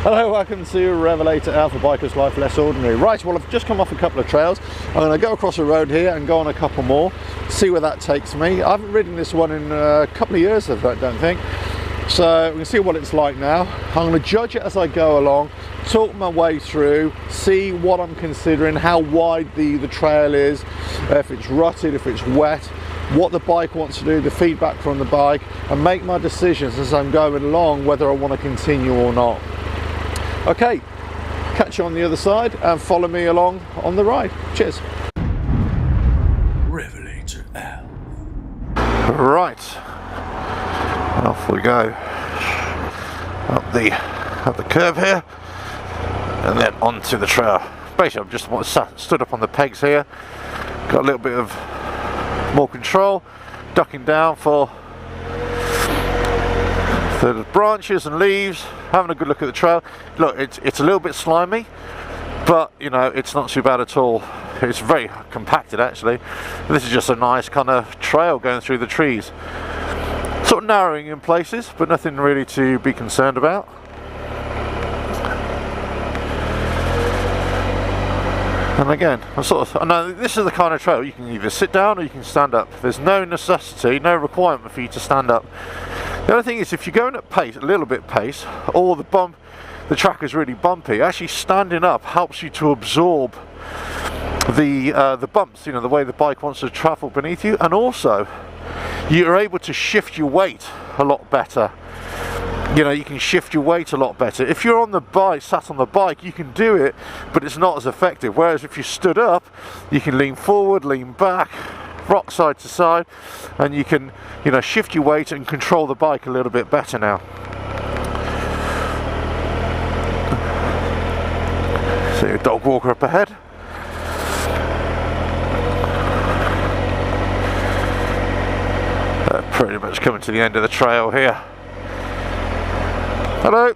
Hello, welcome to RevelatorAlf, a biker's life less ordinary. Right, well, I've just come off a couple of trails. I'm going to go across the road here and go on a couple more, see where that takes me. I haven't ridden this one in a couple of years, I don't think. So we can see what it's like now. I'm going to judge it as I go along, talk my way through, see what I'm considering, how wide the trail is, if it's rutted, if it's wet, what the bike wants to do, the feedback from the bike, and make my decisions as I'm going along whether I want to continue or not. Okay, catch you on the other side and follow me along on the ride. Cheers. RevelatorAlf. Right, off we go up the curve here and then onto the trail. Basically, I've just stood up on the pegs here, got a little bit of more control, ducking down for the branches and leaves, having a good look at the trail. Look, it's a little bit slimy, but you know, it's not too bad at all. It's very compacted actually. This is just a nice kind of trail going through the trees, sort of narrowing in places, but nothing really to be concerned about. And again, I know this is the kind of trail you can either sit down or you can stand up. There's no necessity, no requirement for you to stand up. The other thing is, if you're going at pace, a little bit pace, or the track is really bumpy, actually standing up helps you to absorb the bumps, you know, the way the bike wants to travel beneath you, and also you're able to shift your weight a lot better. You know, you can shift your weight a lot better. If you're on the bike, sat on the bike, you can do it, but it's not as effective. Whereas if you stood up, you can lean forward, lean back, rock side to side, and you can, you know, shift your weight and control the bike a little bit better now. See a dog walker up ahead. Pretty much coming to the end of the trail here. Hello.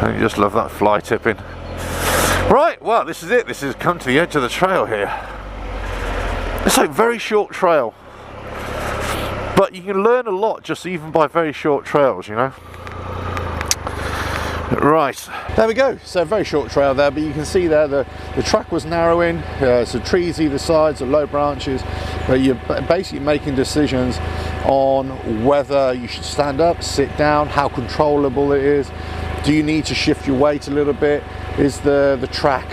I just love that fly tipping. Right, well, this is it. This has come to the edge of the trail here. It's a very short trail, but you can learn a lot just even by very short trails, you know. Right, there we go. So very short trail there, but you can see there the track was narrowing, so trees either side, so low branches, but you're basically making decisions on whether you should stand up, sit down, how controllable it is. Do you need to shift your weight a little bit? Is the track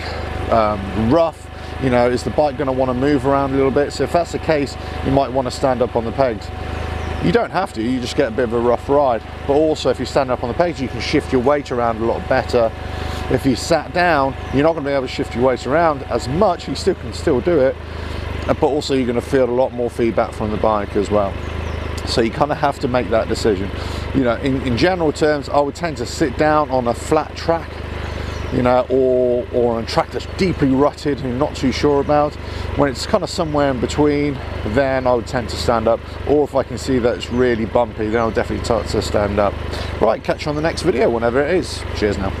rough? You know, is the bike going to want to move around a little bit? So if that's the case, you might want to stand up on the pegs. You don't have to, you just get a bit of a rough ride. But also, if you stand up on the pegs, you can shift your weight around a lot better. If you sat down, you're not going to be able to shift your weight around as much. You can still do it, but also you're going to feel a lot more feedback from the bike as well. So you kind of have to make that decision. You know, in general terms, I would tend to sit down on a flat track, you know, or on a track that's deeply rutted and you're not too sure about. When it's kind of somewhere in between, then I would tend to stand up, or if I can see that it's really bumpy, then I'll definitely start to stand up. Right, catch you on the next video whenever it is. Cheers now.